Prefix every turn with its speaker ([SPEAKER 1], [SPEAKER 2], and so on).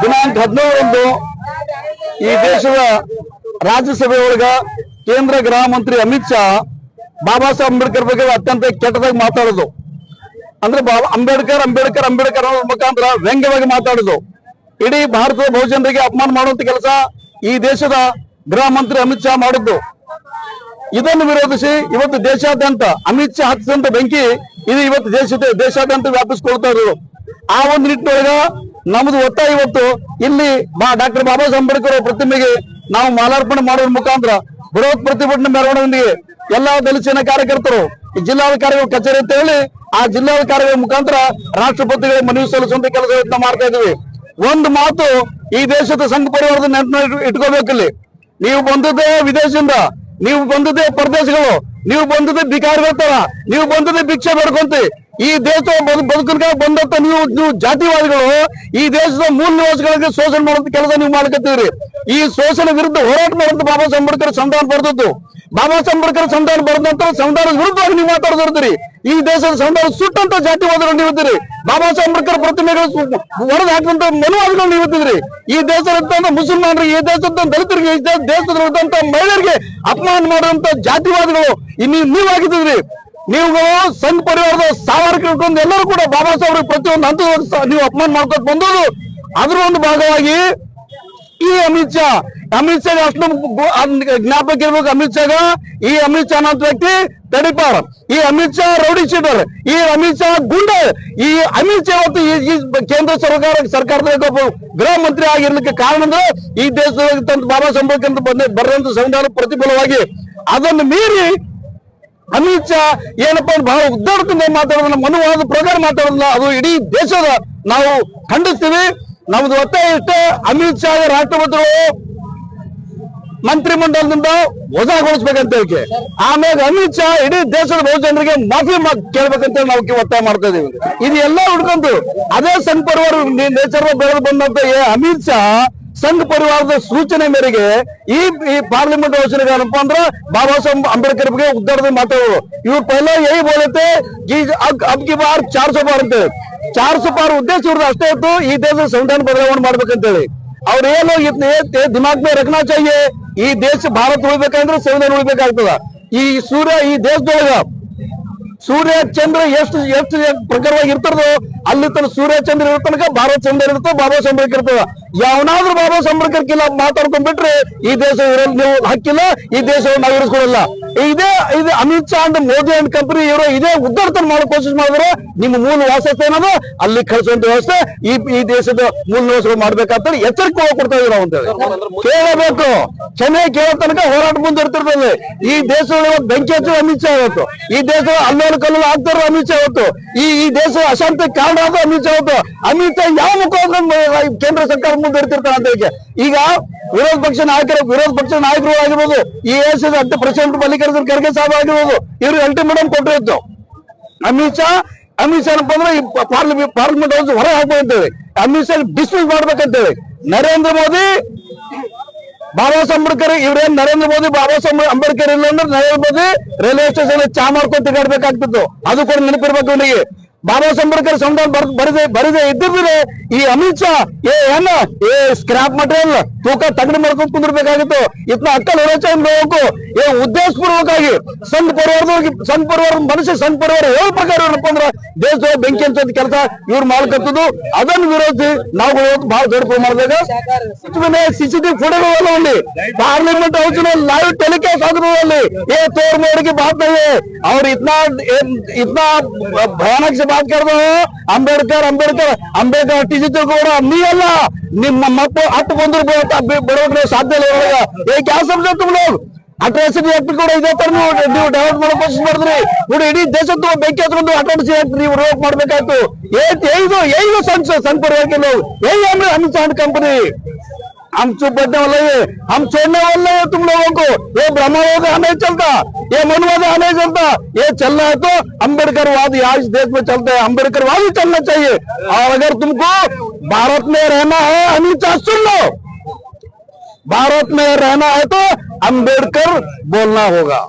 [SPEAKER 1] ದಿನಾಂಕ 17ರಂದು ಈ ದೇಶದ ರಾಜ್ಯಸಭೆ ಒಳಗ ಕೇಂದ್ರ ಗೃಹ ಮಂತ್ರಿ ಅಮಿತ್ ಶಾ ಬಾಬಾ ಸಾಹೇಬ್ ಅಂಬೇಡ್ಕರ್ ಬಗ್ಗೆ ಅತ್ಯಂತ ಕೆಟ್ಟದಾಗಿ ಮಾತಾಡೋದು. ಅಂದ್ರೆ ಅಂಬೇಡ್ಕರ್ ಅಂಬೇಡ್ಕರ್ ಅಂಬೇಡ್ಕರ್ ಅನ್ನೋ ಮುಖಾಂತರ ವ್ಯಂಗ್ಯವಾಗಿ ಮಾತಾಡೋದು, ಇಡೀ ಭಾರತದ ಬಹುಜನರಿಗೆ ಅಪಮಾನ ಮಾಡುವಂತ ಕೆಲಸ ಈ ದೇಶದ ಗೃಹ ಮಂತ್ರಿ ಅಮಿತ್ ಶಾ ಮಾಡಿದ್ದು. ಇದನ್ನು ವಿರೋಧಿಸಿ ಇವತ್ತು ದೇಶಾದ್ಯಂತ ಅಮಿತ್ ಶಾ ಹಚ್ಚಿದಂತ ಬೆಂಕಿ ಇದು ಇವತ್ತು ದೇಶಾದ್ಯಂತ ವ್ಯಾಪಿಸಿಕೊಳ್ತಾ ಇರೋದು. ಆ ಒಂದು ನಿಟ್ಟಿನೊಳಗ ನಮ್ದು ಒತ್ತಾಯ ಇವತ್ತು ಇಲ್ಲಿ ಡಾಕ್ಟರ್ ಬಾಬಾ ಸಾಹೇಬ್ ಅಂಬೇಡ್ಕರ್ ಪ್ರತಿಮೆಗೆ ನಾವು ಮಾಲಾರ್ಪಣೆ ಮಾಡೋದ್ರ ಮುಖಾಂತರ ಬೃಹತ್ ಪ್ರತಿಭಟನೆ ಮೆರವಣಿಗೆ ಎಲ್ಲಾ ದಲಿತ ಸೇನಾ ಕಾರ್ಯಕರ್ತರು ಜಿಲ್ಲಾಧಿಕಾರಿಗಳ ಕಚೇರಿ ಅಂತ ಹೇಳಿ ಆ ಜಿಲ್ಲಾಧಿಕಾರಿಗಳ ಮುಖಾಂತರ ರಾಷ್ಟ್ರಪತಿಗಳಿಗೆ ಮನವಿ ಸಲ್ಲಿಸುವಂತ ಕೆಲಸ ಮಾಡ್ತಾ ಇದ್ದೀವಿ. ಒಂದು ಮಾತು ಈ ದೇಶದ ಸಂಘ ಪರಿವಾರದ ನೆನಪಿನ ಇಟ್ಕೋಬೇಕಿಲ್ಲಿ, ನೀವು ಬಂದದ್ದೇ ವಿದೇಶದಿಂದ, ನೀವು ಬಂದದ್ದೇ ಪರದೇಶಗಳು, ನೀವು ಬಂದದ್ದೇ ಬಿಕಾರಿಗಳ ತರ, ನೀವು ಬಂದದ್ದೇ ಭಿಕ್ಷೆ ಬೇಡ್ಕೊಂತ ಈ ದೇಶ ಬದುಕಿನ ಬಂದಂತ ನೀವು ಜಾತಿವಾದಿಗಳು ಈ ದೇಶದ ಮೂಲ ನಿವಾಸಿಗಳಿಗೆ ಶೋಷಣೆ ಮಾಡುವಂತ ಕೆಲಸ ನೀವು ಮಾಡ್ಕತ್ತೀರಿ. ಈ ಶೋಷಣೆ ವಿರುದ್ಧ ಹೋರಾಟ ಮಾಡುವಂತ ಬಾಬಾ ಸಾಹೇಬ್ ಅಂಬೇಡ್ಕರ್ ಸಂವಿಧಾನ ಬರೆದದ್ದು. ಬಾಬಾ ಸಾಹೇಬ್ ಅಂಬೇಡ್ಕರ್ ಸಂವಿಧಾನ ಬರೆದ ನಂತರ ಸಂವಿಧಾನದ ವಿರುದ್ಧವಾಗಿ ನೀವು ಮಾತಾಡ್ತಿರ್ತೀರಿ. ಈ ದೇಶದ ಸಂವಿಧಾನ ಸುಟ್ಟಂತ ಜಾತಿವಾದಿಗಳು ನೀವು ಇದ್ದೀರಿ. ಬಾಬಾ ಸಾಹೇಬ್ ಅಂಬೇಡ್ಕರ್ ಪ್ರತಿಮೆಗಳು ಹೊಡೆದು ಹಾಕಂತ ಮನುವಾದಿಗಳು ನೀವು ಇದ್ದಿದ್ರಿ. ಈ ದೇಶದ ಮುಸಲ್ಮಾನರಿಗೆ, ಈ ದೇಶದ ದಲಿತರಿಗೆ, ಈ ದೇಶದಲ್ಲಿದ್ದಂತ ಮಹಿಳೆಯರಿಗೆ ಅಪಮಾನ ಮಾಡುವಂತ ಜಾತಿವಾದಿಗಳು ನೀವಾಗಿದ್ರಿ. ನೀವುಗಳು ಸಂಘ ಪರಿವಾರದ ಸಾವಾರಿಕೊಂಡು ಎಲ್ಲರೂ ಕೂಡ ಬಾಬಾ ಸಾಹೇಬ್ ಪ್ರತಿಯೊಂದು ಹಂತದ ನೀವು ಅಪಮಾನ ಮಾಡ್ಕೊಂಡು ಬಂದೋದು. ಅದರ ಒಂದು ಭಾಗವಾಗಿ ಈ ಅಮಿತ್ ಶಾ ಅಷ್ಟು ಜ್ಞಾಪಕ ಇರ್ಬೇಕು. ಅಮಿತ್ ಶಾಗ ಈ ಅಮಿತ್ ಶಾ ಅನ್ನೋ ವ್ಯಕ್ತಿ ತಡಿಪಾರ, ಈ ಅಮಿತ್ ಶಾ ರೌಡಿ ಶೀಟರ್, ಈ ಅಮಿತ್ ಶಾ ಗುಂಡ, ಈ ಅಮಿತ್ ಶಾ ಇವತ್ತು ಈ ಕೇಂದ್ರ ಸರ್ಕಾರದ ಗೃಹ ಮಂತ್ರಿ ಆಗಿರ್ಲಿಕ್ಕೆ ಕಾರಣ ಅಂದ್ರೆ ಈ ದೇಶದ ಬಾಬಾ ಸಾಹೇಬ್ ಅಂಬೇಡ್ಕರ್ ಬರೆದಂತ ಸಂವಿಧಾನ ಪ್ರತಿಫಲವಾಗಿ ಅದನ್ನು ಮೀರಿ ಅಮಿತ್ ಶಾ ಏನಪ್ಪಾ ಬಹಳ ಉದ್ದಾಟದಿಂದ ಮಾತಾಡೋದನ್ನ, ಮನುವಾದ ಪ್ರಕಾರ ಮಾತಾಡೋದನ್ನ ಅದು ಇಡೀ ದೇಶದ ನಾವು ಖಂಡಿಸ್ತೀವಿ. ನಮ್ದು ಒತ್ತಾಯ ಇಷ್ಟೇ, ಅಮಿತ್ ಶಾ ರಾಷ್ಟ್ರಪತಿಗಳು ಮಂತ್ರಿಮಂಡಲದಿಂದ ವಜಾಗೊಳಿಸ್ಬೇಕಂತ ಹೇಳಿ, ಆಮೇಲೆ ಅಮಿತ್ ಶಾ ಇಡೀ ದೇಶದ ಬಹುಜನರಿಗೆ ಮಾಫಿ ಕೇಳ್ಬೇಕಂತ ನಾವು ಒತ್ತಾಯ ಮಾಡ್ತಾ ಇದೀವಿ. ಇದು ಎಲ್ಲ ಹುಡ್ಕೊಂಡು ಅದೇ ಸಂಘ ಪರಿವಾರ ನೇಚರ್ ಬೆಳೆದು ಬಂದಂತ ಅಮಿತ್ ಶಾ ಸಂಘ ಪರಿವಾರದ ಸೂಚನೆ ಮೇರೆಗೆ ಈ ಪಾರ್ಲಿಮೆಂಟ್ ಯೋಜನೆಗೆ ಏನಪ್ಪಾ ಅಂದ್ರೆ ಬಾಬಾ ಸಾಹೇಬ್ ಅಂಬೇಡ್ಕರ್ ಬಗ್ಗೆ ಉದ್ದಾರದಲ್ಲಿ ಮಾತಾಡೋದು. ಇವ್ರು ಪೈಲ ಯಹಿ ಬೋಲತೆ ಅಬ್ ಕಿ ಬಾರ್ 400 ಪಾರ್ ಅಂತ 400 ಪಾರ್ ಉದ್ದೇಶ ಇವ್ರದ್ದು ಅಷ್ಟೇ ಇತ್ತು, ಈ ದೇಶದ ಸಂವಿಧಾನ ಬದಲಾವಣೆ ಮಾಡ್ಬೇಕಂತೇಳಿ. ಅವ್ರು ಏನು ದಿಮಾಗ್ ಮೇ ರಖನಾ ಚಾಹಿಯೆ, ಈ ದೇಶ ಭಾರತ ಉಳಿಬೇಕಂದ್ರೆ ಸಂವಿಧಾನ ಉಳಿಬೇಕಾಗ್ತದ. ಈ ದೇಶದೊಳಗ ಸೂರ್ಯ ಚಂದ್ರ ಎಷ್ಟು ಪ್ರಕಾರವಾಗಿ ಇರ್ತದೋ ಅಲ್ಲಿ ತನಕ ಸೂರ್ಯ ಚಂದ್ರ ಇರೋ ತನಕ ಭಾರತ ಸಂವಿಧಾನ ಇರ್ತದೆ, ಬಾಬಾ ಸಾಹೇಬ್ ಅಂಬೇಡ್ಕರ್ ಇರ್ತದ. ಯಾವನಾದ್ರೂ ಬಾಬಾ ಸಾಹೇಬ್ ಅಂಬೇಡ್ಕರ್ ಕಿಲ್ಲ ಮಾತಾಡ್ಕೊಂಡ್ಬಿಟ್ರೆ ಈ ದೇಶ ನೀವು ಹಕ್ಕಿಲ್ಲ, ಈ ದೇಶವನ್ನು ನಾವು ಇರಿಸ್ಕೊಳ್ಳಲ್ಲ. ಇದು Amit Shah and Modi and company ಇವರು ಇದೇ ಉದ್ದಾಟನೆ ಮಾಡೋ ಕೋಶಿಶ್ ಮಾಡಿದ್ರೆ ನಿಮ್ಮ ಮೂಲ ವಾಸಸ್ಥೆ ಏನದು ಅಲ್ಲಿ ಕಳಿಸುವಂತ ವ್ಯವಸ್ಥೆ ಈ ದೇಶದ ಮೂಲ ನಿವಾಸಗಳು ಮಾಡ್ಬೇಕಂತ ಎಚ್ಚರಿಕೆ ಕೊಡ್ತಾ ಇದೀವಿ ನಾವು ಅಂತೇಳಿ. ಕೇಳಬೇಕು, ಕ್ಷಮೆ ಕೇಳೋ ತನಕ ಹೋರಾಟ ಮುಂದುವರಿತಿರ್ತದೆ. ಈ ದೇಶದಲ್ಲಿ ಬೆಂಕಿ ಹಚ್ಚುವ ಅಮಿತ್ ಶಾ ಇವತ್ತು, ಈ ದೇಶದ ಅಲ್ಲೋಲ ಕಲ್ಲೋಲ ಆಗ್ತಾರ ಅಮಿತ್ ಶಾ ಇವತ್ತು, ಈ ದೇಶ ಅಶಾಂತಿ ಕಾರಣ ಆದ ಅಮಿತ್ ಶಾ ಇವತ್ತು. ಅಮಿತ್ ಶಾ ಯಾವ ಮುಖಾಂತರ ಕೇಂದ್ರ ಸರ್ಕಾರ ಮುಂದುವರಿತಿರ್ತಾರೆ ಅಂತ ಹೇಳಿ ಈಗ ವಿರೋಧ ಪಕ್ಷ ನಾಯಕರು ಆಗಿರ್ಬೋದು, ಈ ದೇಶದ ಪ್ರೆಸಿಡೆಂಟ್ ಮಲ್ಲಿಕಾರ್ಜುನ್ ಖರ್ಗೆ ಸಾಹೇಬ್ ಆಗಿರ್ಬೋದು, ಇವ್ರಿಗೆ ಅಲ್ಟಿಮೇಟಮ್ ಕೊಟ್ಟಿತ್ತು. ಅಮಿತ್ ಶಾ ಏನಪ್ಪ ಅಂದ್ರೆ ಪಾರ್ಲಿಮೆಂಟ್ ಹೌಸ್ ಹೊರ ಹಾಕ್ಬೇಕಂತೇಳಿ, ಅಮಿತ್ ಶಾ ಡಿಸ್ಮಿಸ್ ಮಾಡ್ಬೇಕಂತೇಳಿ. ನರೇಂದ್ರ ಮೋದಿ ಬಾಬಾ ಸಾಹೇಬ್ ಅಂಬೇಡ್ಕರ್ ಇವ್ರೇನ್ ನರೇಂದ್ರ ಮೋದಿ ಬಾಬಾ ಸಾಹೇಬ್ ಅಂಬೇಡ್ಕರ್ ಇಲ್ಲ ಅಂದ್ರೆ ನರೇಂದ್ರ ಮೋದಿ ರೈಲ್ವೆ ಸ್ಟೇಷನ್ ಚಾ ಮಾಡ್ಕೊಂಡು ತಿರುಗಾಡ್ಬೇಕಾಗ್ತಿತ್ತು. ಅದು ಕೂಡ ನೆನಪಿರ್ಬೇಕು ಅವನಿಗೆ. ಬಾಬಾ ಸಾಹೇಬ್ ಅಂಬೇಡ್ಕರ್ ಸಂವಿಧಾನ ಬರದೇ ಇದ್ದಿದ್ರೆ ಈ ಅಮಿತ್ ಶಾ ಸ್ಕ್ರಾಪ್ ಮಟೀರಿಯಲ್ ತೂಕ ತಗಡಿ ಮಾಡ್ಕೊಂಡು ಕುಂದಿರ್ಬೇಕಾಗಿತ್ತು. ಇತ್ನ ಅಕ್ಕಲ್ ಹೋಗಬೇಕು ಉದ್ದೇಶಪೂರ್ವಕವಾಗಿ ಸಂಘ ಪರಿವಾರ ಮನುಷ್ಯ ಸಂಘ ಪರಿವಾರ ಯಾವ ಪ್ರಕಾರ ಏನಪ್ಪ ಅಂದ್ರೆ ದೇಶದೊಳಗೆ ಬೆಂಕಿ ಹಚ್ಚೋದ್ ಕೆಲಸ ಇವ್ರು ಮಾಡ್ಕತ್ತದು. ಅದನ್ನು ವಿರೋಧಿಸಿ ನಾವು ಬಹಳ ದೊಡ್ಡ ಪ್ರಮಾಣದಾಗ ಸಿಸಿಟಿವಿ ಫುಟೇಜ್ ಅಲ್ಲಿ ಪಾರ್ಲಿಮೆಂಟ್ ಹೌಸ್ लाइव टेलीकास्ट आदमी तोड़ मोड़ की बात नहीं है। और इतना भयानक से बात कर रहे हो अंबेडकर अंबेडकर अंबेडकर टीचर को नहीं अल्ला मत हट बंद बड़ोगे साध्य लेगा। ये क्या समझो तुम लोग? ಅಟ್ರಾಸಿಟಿ ಆಕ್ಟ್ ಕೂಡ ಇದೇ ತರ ನೀವು ಡೆವಲಪ್ ಮಾಡೋ ಕೋಶಿಶ್ ಮಾಡಿದ್ರಿ ನೋಡಿ। ಇಡೀ ದೇಶದ್ದು ಬೆಂಕಿ ಹಚ್ಕೊಂಡು ಅಟ್ರಾಸಿಟಿ ಆಕ್ಟ್ ನೀವು ರಿವೋಕ್ ಮಾಡ್ಬೇಕಾಯ್ತು। संघ परिवार के लोग यही हमें अमित शाह कंपनी हम चुप बैठने वाले हैं, हम छोड़ने वाले हैं तुम लोगों को। ये ब्रह्मवाद नहीं चलता, ये मनवाद नहीं चलता। ये चलना है तो अम्बेडकरवाद आज देश में चलता है, अम्बेडकरवाद ही चलना चाहिए। और अगर तुमको भारत में रहना है अमित शाह सुन लो, भारत में रहना है तो अम्बेडकर बोलना होगा।